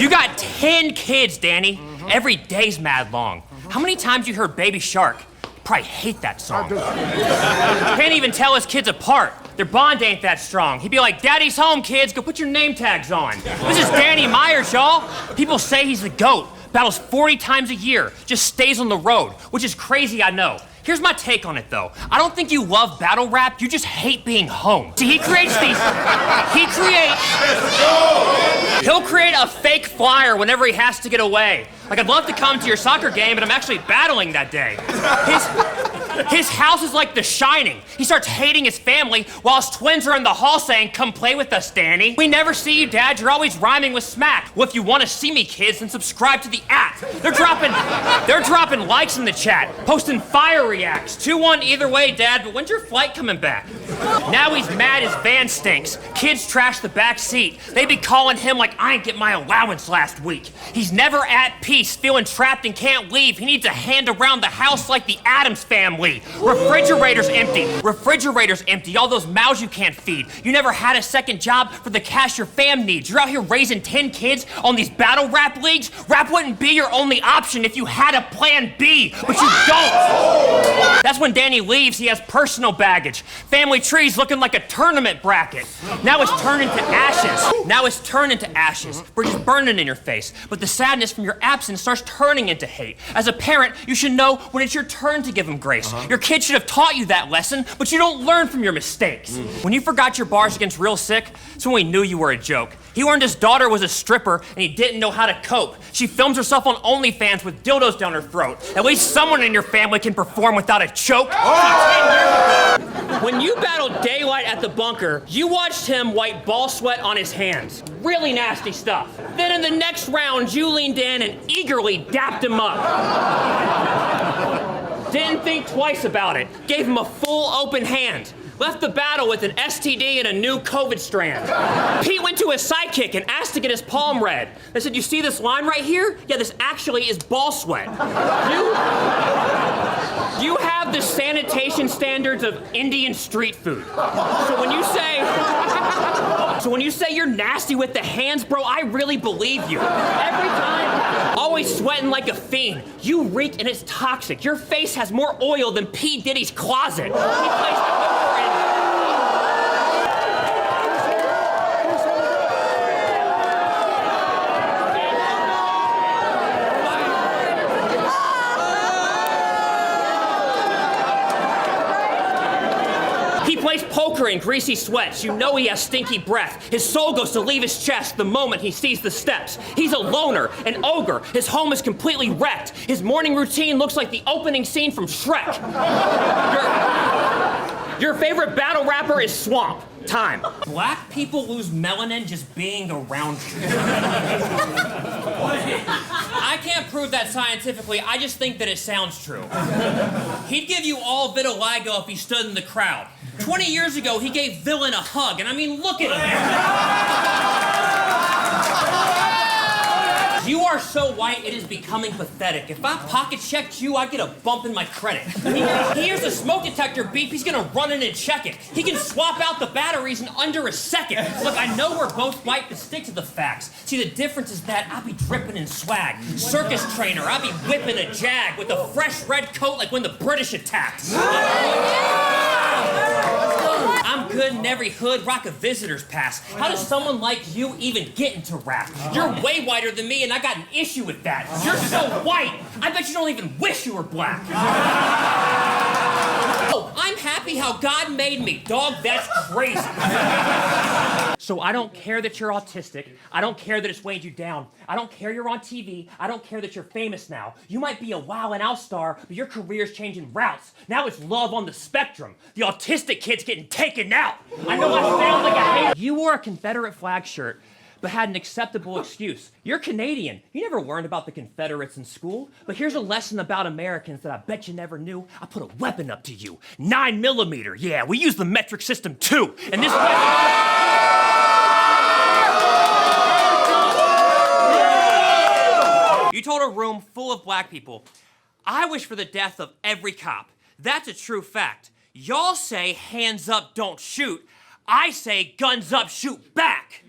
You got 10 kids, Danny. Every day's mad long. How many times you heard Baby Shark? You probably hate that song. Can't even tell his kids apart. Their bond ain't that strong. He'd be like, Daddy's home, kids. Go put your name tags on. This is Danny Myers, y'all. People say he's the GOAT. Battles 40 times a year. Just stays on the road, which is crazy, I know. Here's my take on it, though. I don't think you love battle rap. You just hate being home. See, he'll create a fake flyer whenever he has to get away. Like, I'd love to come to your soccer game, but I'm actually battling that day. His house is like The Shining. He starts hating his family while his twins are in the hall saying, come play with us, Danny. We never see you, Dad. You're always rhyming with smack. Well, if you want to see me, kids, then subscribe to the app. They're dropping likes in the chat, posting fire reacts. 2-1 either way, Dad, but when's your flight coming back? Now he's mad his van stinks. Kids trash the back seat. They be calling him like I ain't get my allowance last week. He's never at peace, feeling trapped and can't leave. He needs a hand around the house like the Addams family. Refrigerator's empty. All those mouths you can't feed. You never had a second job for the cash your fam needs. You're out here raising 10 kids on these battle rap leagues. Rap wouldn't be your only option if you had a plan B, but you don't. That's when Danny leaves, he has personal baggage. Family tree's looking like a tournament bracket. Now it's turned into ashes. Bridges burning in your face. But the sadness from your absence starts turning into hate. As a parent, you should know when it's your turn to give him grace. Your kid should have taught you that lesson, but you don't learn from your mistakes. When you forgot your bars against Real Sick, that's when we knew you were a joke. He learned his daughter was a stripper and he didn't know how to cope. She films herself on OnlyFans with dildos down her throat. At least someone in your family can perform without a choke. When you battled Daylight at the bunker, you watched him wipe ball sweat on his hands. Really nasty stuff. Then in the next round, you leaned in and eagerly dapped him up. Didn't think twice about it. Gave him a full open hand. Left the battle with an STD and a new COVID strand. Pete went to his sidekick and asked to get his palm read. They said, you see this line right here? Yeah, this actually is ball sweat. You have the sanitation standards of Indian street food. So when you say you're nasty with the hands, bro, I really believe you. Every time, always sweating like a fiend. You reek and it's toxic. Your face has more oil than P. Diddy's closet. He plays poker and plays poker in greasy sweats. You know he has stinky breath. His soul goes to leave his chest the moment he sees the steps. He's a loner, an ogre. His home is completely wrecked. His morning routine looks like the opening scene from Shrek. Your favorite battle rapper is Swamp. Time. Black people lose melanin just being around you. I can't prove that scientifically, I just think that it sounds true. He'd give you all vitiligo if he stood in the crowd. 20 years ago, he gave Villain a hug, and I mean, look at him. You are so white, it is becoming pathetic. If I pocket checked you, I'd get a bump in my credit. He hears a smoke detector beep, he's gonna run in and check it. He can swap out the batteries in under a second. Look, I know we're both white, but stick to the facts. See, the difference is that I be dripping in swag. Circus trainer, I be whipping a jag with a fresh red coat like when the British attacked. I'm good in every hood, rock a visitor's pass. How does someone like you even get into rap? You're way whiter than me and I got an issue with that. You're so white, I bet you don't even wish you were black. Oh, I'm happy how God made me. Dog, that's crazy. So I don't care that you're autistic. I don't care that it's weighed you down. I don't care you're on TV. I don't care that you're famous now. You might be a wow and out star, but your career's changing routes. Now it's love on the spectrum. The autistic kid's getting taken out. I know I sound like a hater. You wore a Confederate flag shirt, but had an acceptable excuse. You're Canadian. You never learned about the Confederates in school, but here's a lesson about Americans that I bet you never knew. I put a weapon up to you. 9mm. Yeah, we use the metric system too. And this weapon... You told a room full of black people, I wish for the death of every cop. That's a true fact. Y'all say hands up, don't shoot. I say guns up, shoot back.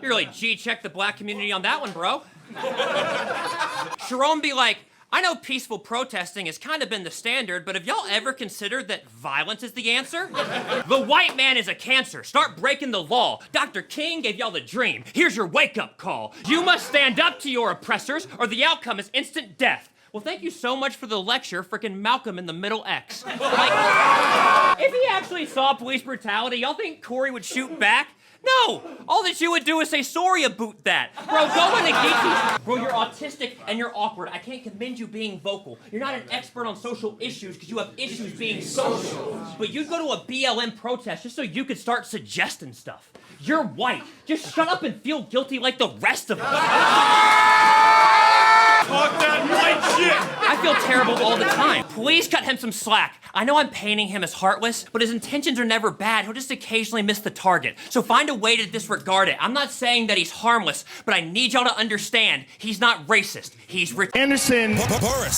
You really G-checked the black community on that one, bro. Charron be like, I know peaceful protesting has kind of been the standard, but have y'all ever considered that violence is the answer? The white man is a cancer. Start breaking the law. Dr. King gave y'all the dream. Here's your wake-up call. You must stand up to your oppressors, or the outcome is instant death. Well, thank you so much for the lecture, frickin' Malcolm in the Middle X. Like, if he actually saw police brutality, y'all think Corey would shoot back? No! All that you would do is say sorry about that. Bro, go into Geeky. Bro, you're autistic and you're awkward. I can't commend you being vocal. You're not an expert on social issues because you have issues being social. But you'd go to a BLM protest just so you could start suggesting stuff. You're white. Just shut up and feel guilty like the rest of us. Talk that white shit! I feel terrible all the time. Please cut him some slack. I know I'm painting him as heartless, but his intentions are never bad. He'll just occasionally miss the target. So find a way to disregard it. I'm not saying that he's harmless, but I need y'all to understand he's not racist. He's Anderson. Burrus.